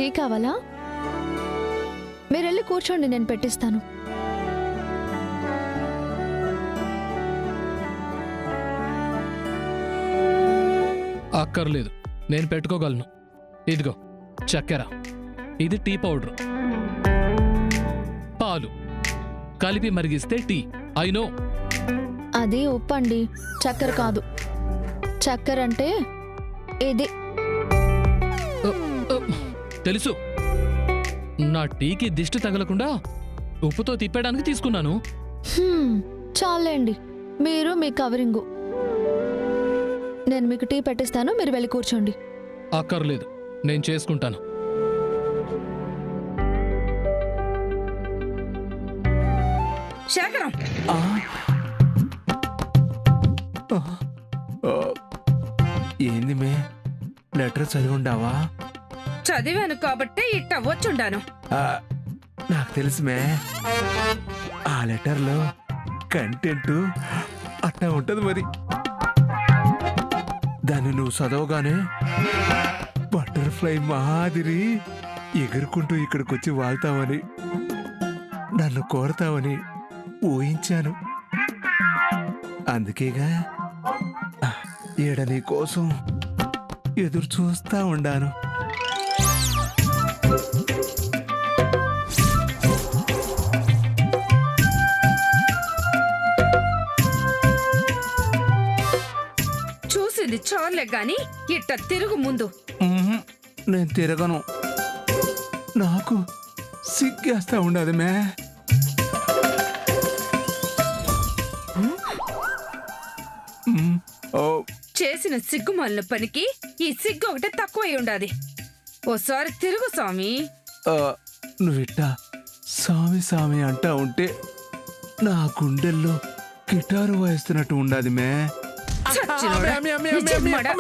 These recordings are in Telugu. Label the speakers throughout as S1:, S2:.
S1: టీ కావాలా? మీరు వెళ్ళి కూర్చోండి, నేను పెట్టిస్తాను.
S2: అక్కర్లేదు, నేను పెట్టుకోగలను. ఇదిగో చక్కెర, ఇది టీ పౌడర్, పాలు కలిపి మరిగిస్తే టీ. I know.
S1: అది ఉప్పు అండి, చక్కెర కాదు. చక్కెర అంటే ఇది.
S2: తెలుసు, నా టీకి దిష్టి తగలకుండా ఉప్పుతో తిప్పడానికి తీసుకున్నాను.
S1: చాలండి, మీరు మీ కవరింగు. నేను మీకు టీ పెట్టిస్తాను, మీరు వెళ్ళి కూర్చోండి.
S2: అక్కర్లేదు, నేను చేసుకుంటాను.
S3: శేఖరం,
S4: ఏంది మే, లెటర్ చదివుండావా?
S3: చదివాను కాబట్టే ఇట్ట వచ్చుండాను.
S4: నాకు తెలుసు మే, ఆ లెటర్లో కంటెంట్ అట్టా ఉంటది. మరి దాన్ని నువ్వు చదవగానే బటర్ఫ్లై మాదిరి ఎగురుకుంటూ ఇక్కడికొచ్చి వాళ్తావని, నన్ను కోరతావని ఊహించాను. అందుకేగా ఈడ నీ కోసం ఎదురు చూస్తా ఉండాను.
S3: చూసింది చాలే గాని ఇట్ట తిరుగు ముందు.
S4: నేను తిరగను, నాకు సిగ్గేస్తా ఉండదు మే.
S3: చేసిన సిగ్గుమాలిన పనికి ఈ సిగ్గు ఒకటే తక్కువై ఉండాది. ఓసారి తిరుగు స్వామి.
S4: నువ్విట్టా సామి సామి అంటా ఉంటే నా గుండెల్లో గిటారు వాయిస్తున్నట్టు ఉండాది మే.
S3: చచ్చినోడా, నిజమ్మడా?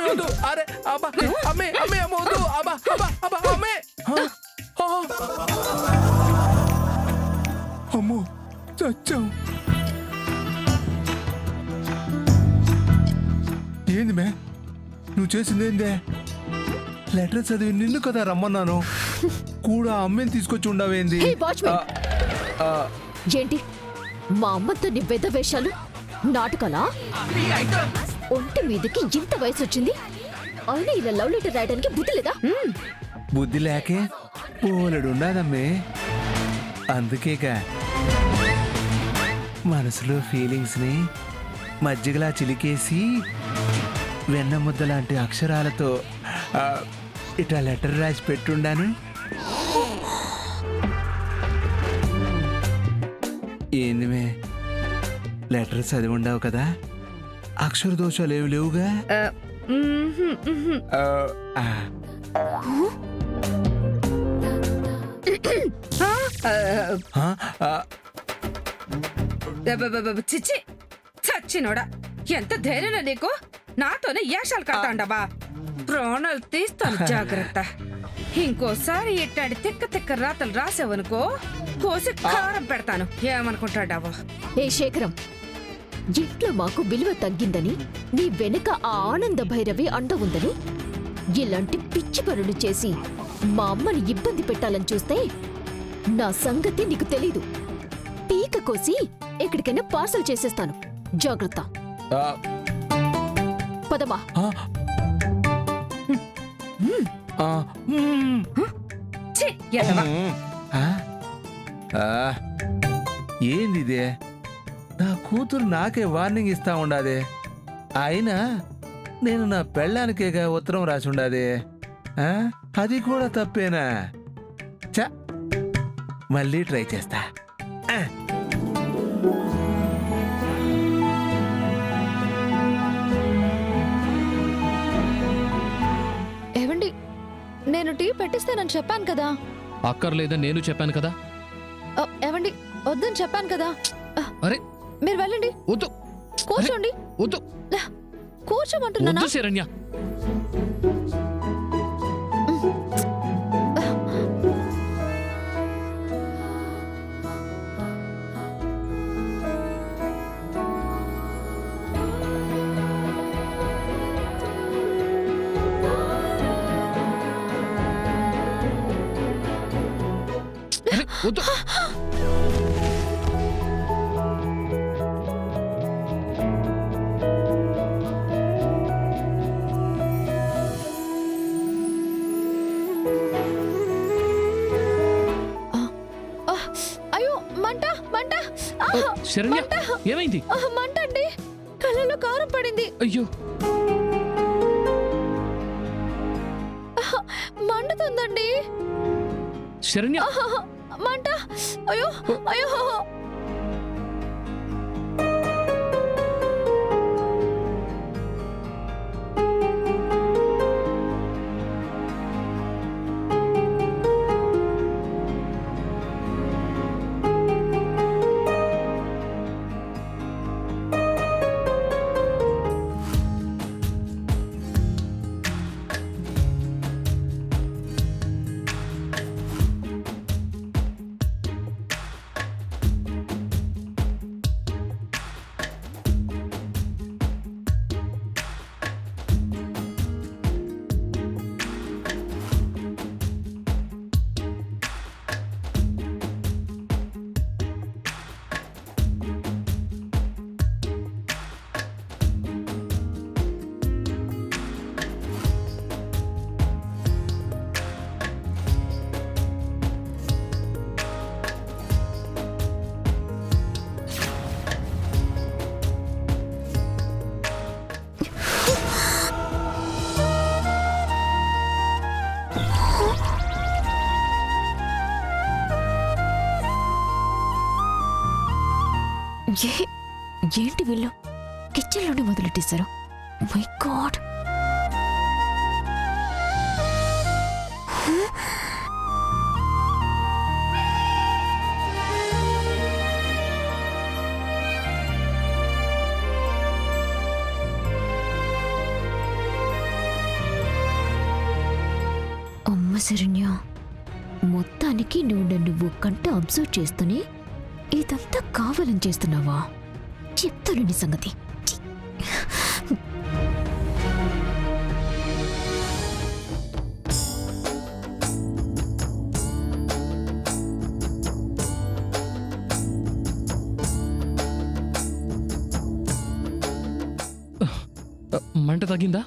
S4: అమ్మో, చచ్చాం. ఏంది మే, నువ్వు చేసిందేందే? లెటర్ చదివి నిన్ను కదా రమ్మన్నాను, కూడా అమ్మని తీసుకొచ్చి ఉండవేంది?
S5: హే వాచ్మెన్, ఏంటి మా అమ్మతో నీ పెద్ద వేషాలు, నాటకాలా? ఒంటి మీదకి ఇంత వయసు వచ్చింది, అయినా ఇలా లవ్ లెటర్ రాయడానికి బుద్ధి లేదా?
S4: బుద్ధి లేకే పోలెడున్నాదమ్మే. అందుకేగా మనసులో ఫీలింగ్స్ ని మజ్జిగలా చిలికేసి వెన్న ముద్ద లాంటి అక్షరాలతో ఇట్లా లెటర్ రాసి పెట్టుండాను. ఏంది మే, లెటర్ చదివి ఉండవు కదా, అక్షర దోషాలు ఏమి లేవుగా?
S3: చిచ్చి, చచ్చినోడా, ఎంత ధైర్యం నీకు? నాతోనే యాషాలు కడతాండవా? ప్రాణాలు తీస్తాను, జాగ్రత్త. ఇంకోసారి ఇట్లాంటి తిక్క తిక్క రాతలు రాసావనుకో, కోసి కారం పెడతాను. ఏమనుకుంటాడావో?
S5: ఏ శేఖరం, ఇంట్లో మాకు విలువ తగ్గిందని, నీ వెనుక ఆ ఆనంద భైరవి అండ ఉందని, ఇలాంటి పిచ్చి పనులు చేసి మా అమ్మని ఇబ్బంది పెట్టాలని చూస్తే నా సంగతి నీకు తెలీదు. పీక కోసి ఎక్కడికైనా పార్సల్ చేసేస్తాను, జాగ్రత్త. పదమా.
S4: ఏందిదే, నా కూతురు నాకే వార్నింగ్ ఇస్తా ఉండాదే. అయినా నేను నా పెళ్ళానికేగా ఉత్తరం రాసి ఉండాదే. అది కూడా తప్పేనా? చ, మళ్ళీ ట్రై చేస్తా.
S1: ఏవండి, నేను టీ పెట్టిస్తానని చెప్పాను కదా.
S2: అక్కర్లేదని నేను చెప్పాను కదా.
S1: ఏవండి, వద్దని చెప్పాను కదా.
S2: అరే,
S1: మీరు వెళ్ళండి,
S2: వద్దు,
S1: కూర్చోండి.
S2: వద్దు,
S1: కూర్చోమంటున్నా.
S2: శరణ్య. వదిలే, వద్దు.
S1: ఆ, అయ్యో మంట మంట ఆ,
S2: శరణ్య
S1: మంట.
S2: ఏమైంది?
S1: మంట అండి, కళ్ళలో కారం పడింది.
S2: అయ్యో,
S1: మండుతుందండి.
S2: శరణ్య
S1: మంట. అయ్యో అయ్యో.
S5: ఏంటి వీళ్ళు కిచెన్లోనే మొదలెట్టేశారు? My God. అమ్మ శరణ్య, మొత్తానికి నువ్వు నన్ను ఒక్కంట అబ్జర్వ్ చేస్తూనే ఇదంతా కావాలని చేస్తున్నావా? చెప్తాను నీ సంగతి. ఛీ!
S2: మంట తగ్గిందా?